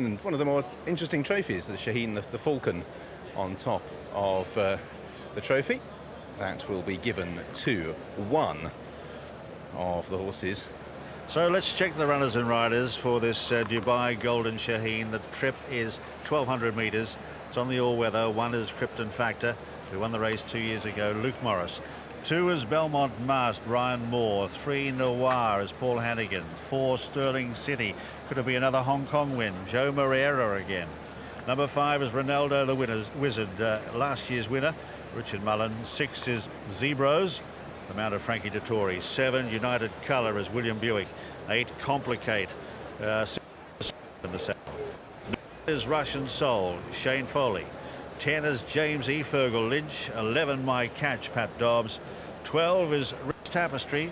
and one of the more interesting trophies, the Shaheen, the falcon on top of the trophy. That will be given to one of the horses. So let's check the runners and riders for this Dubai Golden Shaheen. The trip is 1,200 metres. It's on the all-weather. One is Krypton Factor, who won the race 2 years ago, Luke Morris. 2 is Belmont Mast, Ryan Moore. 3 Noir is Paul Hannigan. 4 Sterling City. Could it be another Hong Kong win? Joe Moreira again. Number 5 is Ronaldo the Wizard, last year's winner, Richard Mullen. 6 is Zebros, the mount of Frankie Dettori. 7 United Colour is William Buick. 8 Complicate, 6 in the saddle. 9 is Russian Soul, Shane Foley. 10 is James E. Fergal Lynch. 11 My Catch, Pat Dobbs. 12 is Rich Tapestry,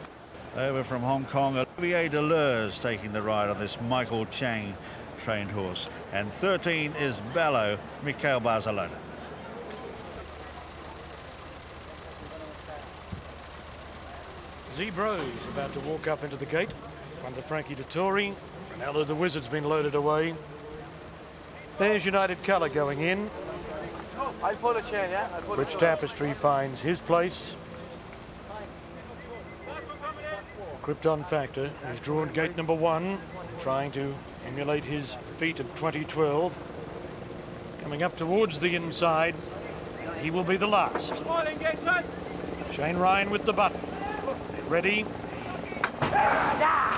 over from Hong Kong. Olivier Deleuze taking the ride on this Michael Chang trained horse. And 13 is Bello, Mikel Barcelona. Zebro is about to walk up into the gate under Frankie Dettori. Ronaldo the Wizard's been loaded away. There's United Colour going in. I'll pull a chain, yeah? Rich Tapestry finds his place. Krypton Factor is drawn gate number 1, trying to emulate his feat of 2012. Coming up towards the inside, he will be the last. Shane Ryan with the button. Ready.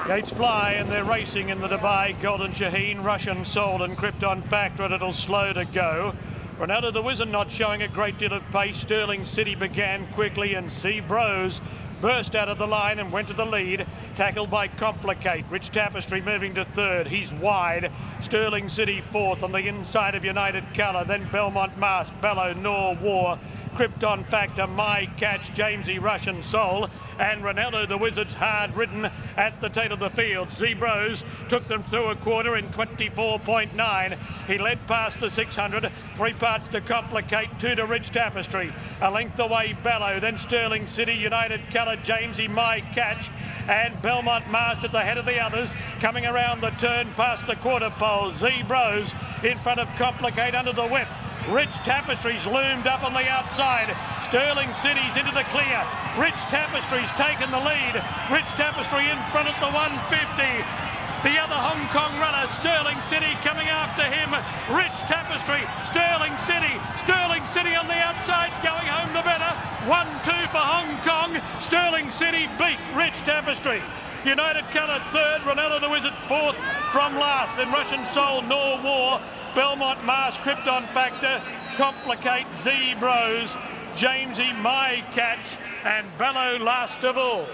Gates fly and they're racing in the Dubai Golden Shaheen. Russian Soul and Krypton Factor a little slow to go. Ronaldo the Wizard not showing a great deal of pace. Sterling City began quickly and Zebros burst out of the line and went to the lead, tackled by Complicate. Rich Tapestry moving to 3rd. He's wide. Sterling City 4th on the inside of United Colour. Then Belmont Mast, Bello, Nor, War, Krypton Factor, My Catch, Jamesy, Russian Soul, and Ronaldo the Wizard's hard ridden at the tail of the field. Zebros took them through a quarter in 24.9. He led past the 600, 3 parts to Complicate, 2 to Rich Tapestry. A length away Bello, then Sterling City, United Colour, Jamesy, My Catch, and Belmont Mast at the head of the others. Coming around the turn past the quarter pole, Zebros in front of Complicate under the whip. Rich Tapestry's loomed up on the outside. Sterling City's into the clear. Rich Tapestry's taken the lead. Rich Tapestry in front at the 150. The other Hong Kong runner, Sterling City, coming after him. Rich Tapestry, Sterling City on the outside's going home the better. 1-2 for Hong Kong. Sterling City beat Rich Tapestry. United Colour 3rd, Ronaldo the Wizard 4th from last. Then Russian Soul, Nor War, Belmont Mast, Krypton Factor, Complicate, Zebros, Jamesy, My Catch, and Bello last of all.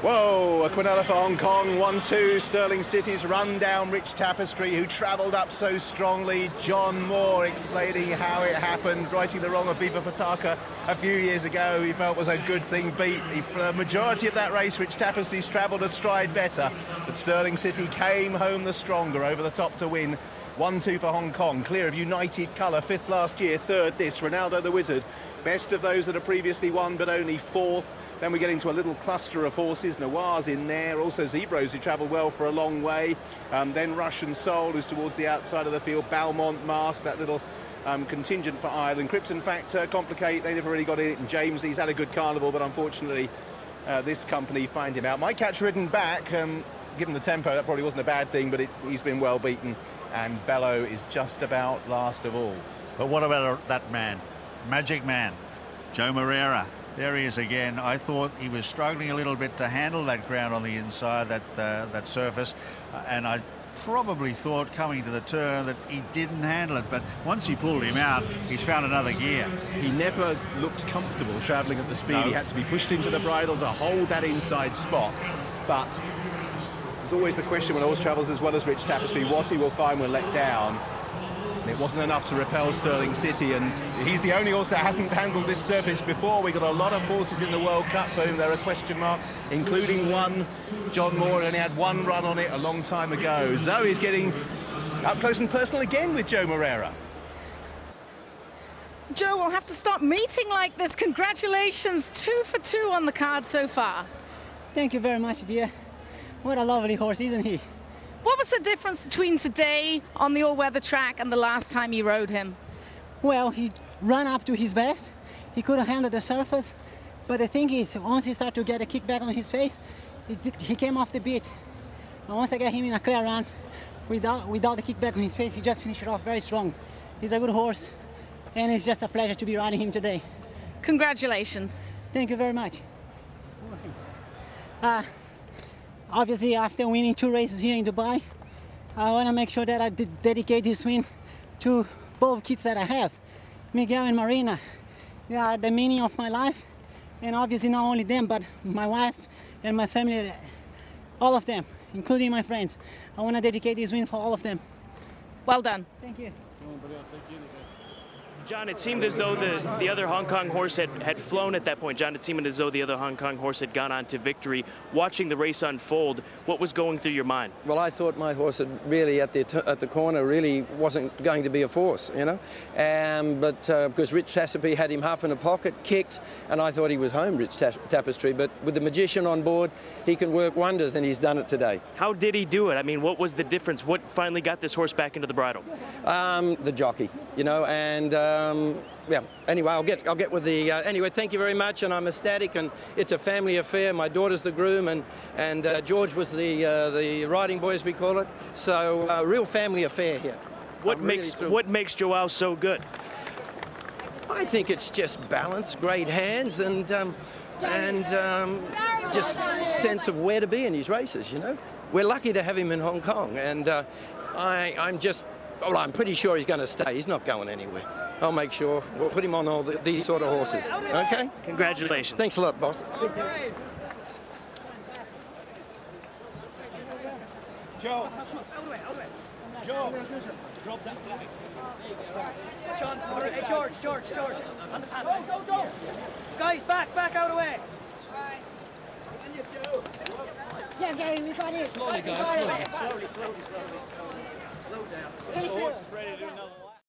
Whoa, a quinella for Hong Kong, 1-2. Sterling City's run down Rich Tapestry, who travelled up so strongly. John Moore explaining how it happened, righting the wrong of Viva Pataka a few years ago. He felt was a good thing beat. For the majority of that race, Rich Tapestry's travelled a stride better, but Sterling City came home the stronger over the top to win. 1-2 for Hong Kong, clear of United Colour, 5th last year, 3rd this, Ronaldo the Wizard. Best of those that have previously won, but only 4th. Then we get into a little cluster of horses. Noir's in there, also Zebros, who travelled well for a long way. Then Russian Soul, who's towards the outside of the field. Belmont Mast, that little contingent for Ireland. Krypton Factor, Complicate, they never really got in it. And James, he's had a good carnival, but unfortunately this company find him out. My Catch ridden back, given the tempo, that probably wasn't a bad thing, but he's been well beaten. And Bello is just about last of all. But what about that man? Magic Man, Joe Moreira. There he is again. I thought he was struggling a little bit to handle that ground on the inside, that surface, and I probably thought coming to the turn that he didn't handle it, but once he pulled him out, he's found another gear. He never looked comfortable travelling at the speed. No. He had to be pushed into the bridle to hold that inside spot, but there's always the question when a horse travels as well as Rich Tapestry, what he will find when let down. And it wasn't enough to repel Sterling City, and he's the only horse that hasn't handled this surface before. We've got a lot of horses in the World Cup for whom there are question marks, including one. John Moore only had 1 run on it a long time ago. Zoe's getting up close and personal again with Joe Moreira. Joe, we'll have to stop meeting like this. Congratulations, 2 for 2 on the card so far. Thank you very much, dear. What a lovely horse, isn't he? What was the difference between today on the all-weather track and the last time you rode him? Well, he ran up to his best. He could have handled the surface. But the thing is, once he started to get a kickback on his face, he came off the beat. And once I got him in a clear run, without the kickback on his face, he just finished it off very strong. He's a good horse, and it's just a pleasure to be riding him today. Congratulations. Thank you very much. Obviously, after winning 2 races here in Dubai, I want to make sure that I dedicate this win to both kids that I have, Miguel and Marina. They are the meaning of my life, and obviously not only them, but my wife and my family, all of them, including my friends. I want to dedicate this win for all of them. Well done. Thank you. John, it seemed as though the other Hong Kong horse had flown at that point. John, it seemed as though the other Hong Kong horse had gone on to victory. Watching the race unfold, what was going through your mind? Well, I thought my horse had really, at the corner, really wasn't going to be a force, you know. But because Rich Tapestry had him half in a pocket, kicked, and I thought he was home, Rich Tapestry. But with the magician on board, he can work wonders, and he's done it today. How did he do it? I mean, what was the difference? What finally got this horse back into the bridle? The jockey, you know, and yeah. Anyway, I'll get with the. Anyway, thank you very much, and I'm ecstatic, and it's a family affair. My daughter's the groom, and George was the riding boy, as we call it. So, a real family affair here. What makes Joao so good? I think it's just balance, great hands, and just sense of where to be in his races. You know, we're lucky to have him in Hong Kong, and I'm just. Well, I'm pretty sure he's going to stay. He's not going anywhere. I'll make sure. We'll put him on all these sort of horses. Okay? Congratulations. Thanks a lot, boss. Joe, drop that flag. John, hey, George. On the path. Go. Guys, back out of the way. Yeah, Gary, we got it. Slowly, guys, slowly. Slow down. The horse is ready to do another.